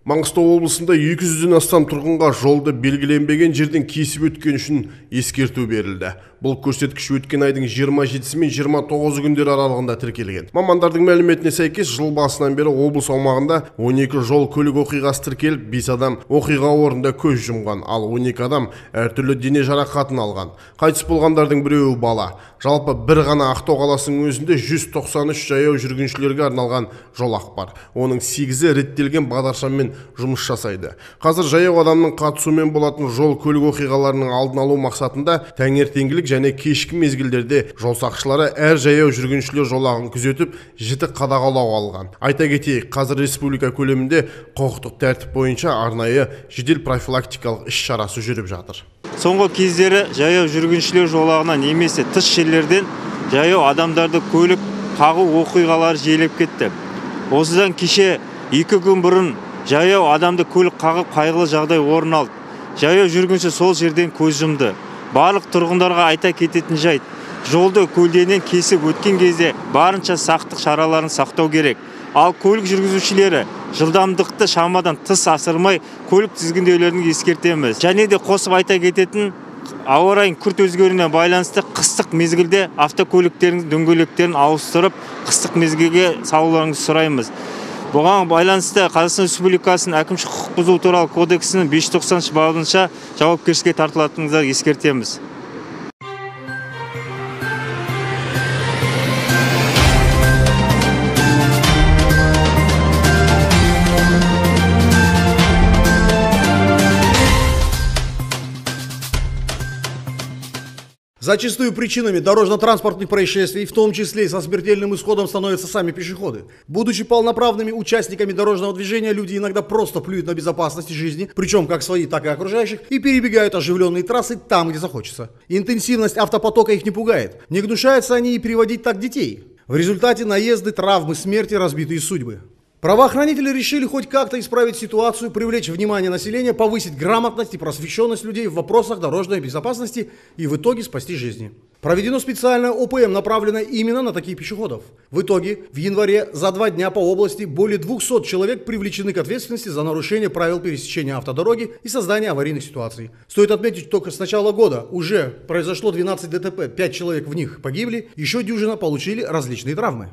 Маңғыстау облысында 200-ден астам тұрғынға жолды белгіленбеген жерден кесіп өткен үшін ескерту берілді. Бұл көрсеткіш өткен айдың 27 мен 29 күндер аралығында тіркелген. Мамандардың мәліметіне сәйкес, жыл басынан бері облыс аумағында 12 жол көлік оқиғасы тіркеліп, 5 адам оқиға орнында көз жұмған, ал 12 адам әртүрлі дене жарақатын алған. Қайтыс болғандардың біреуі бала. Жалпы бір ғана Ақтау қаласының өзінде 193 жаяу жүргіншілерге арналған жолақ бар. Оның 8-і реттелген бағдаршаммен жұмыс жасайды. Қазір жаяу адамның қатысуымен болатын жол көлік оқиғаларының алдын алу мақсатында таңертеңгілік және кешкі мезгілдерде жол сақшылары әр жаяу жүргіншілер жолағын күзетіп, жіті қадағалау алған. Айта кетейік, қазір республика көлемінде құқықтық тәртіп бойынша арнайы жедел профилактикалық іс-шарасы жүріп жатыр. Соңғы кездері жаяу жүргіншілер жолағына немесе тыс жерлерден жаяу адамдарды көлік қағу оқиғалары жиілеп кетті. Осыдан кеше 2 күн бұрын жаяу адамды көлік қағып қайғылы жағдай орын алды. Жаяу жүргінші сол жерден көз жұмды. Барлық тұрғындарға айта кететін жайт, жолды көлденең кесіп өткен кезде барынша сақтық шараларын сақтау керек. Ал көлік жүргізушілері жылдамдықты шамадан тыс асырмай көлік тізгіндеулерін ескертеміз. Және де қосып айта кететін, ауа райының күрт өзгеруіне байланысты қыстық мезгілде автокөліктердің дөңгелектерін ауыстырып, қыстық мезгілге салуларыңызды сұраймыз. Бұған байланысты Қазақстан Республикасының әкімшілік құқық бұзу туралы кодексінің 590 бабынша жауапкершілікке тартылатыныңызды ескертеміз. Зачастую причинами дорожно-транспортных происшествий, в том числе и со смертельным исходом, становятся сами пешеходы. Будучи полноправными участниками дорожного движения, люди иногда просто плюют на безопасность жизни, причем как свои, так и окружающих, и перебегают оживленные трассы там, где захочется. Интенсивность автопотока их не пугает. Не гнушаются они и переводить так детей. В результате наезды, травмы, смерти, разбитые судьбы. Правоохранители решили хоть как-то исправить ситуацию, привлечь внимание населения, повысить грамотность и просвещенность людей в вопросах дорожной безопасности и в итоге спасти жизни. Проведено специальное ОПМ, направленное именно на таких пешеходов. В итоге в январе за 2 дня по области более 200 человек привлечены к ответственности за нарушение правил пересечения автодороги и создание аварийных ситуаций. Стоит отметить, только с начала года уже произошло 12 ДТП, 5 человек в них погибли, еще дюжина получили различные травмы.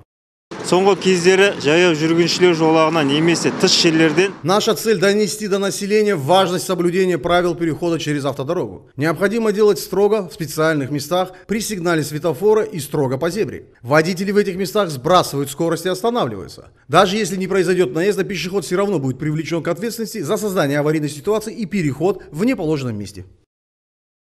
Соңғы кездері жаяу жүргіншілер жолағына немесе тыс жерлерден. Наша цель – донести до населения важность соблюдения правил перехода через автодорогу. Необходимо делать строго в специальных местах при сигнале светофора и строго по зебре. Водители в этих местах сбрасывают скорость и останавливаются. Даже если не произойдет наезда, пешеход все равно будет привлечен к ответственности за создание аварийной ситуации и переход в неположенном месте.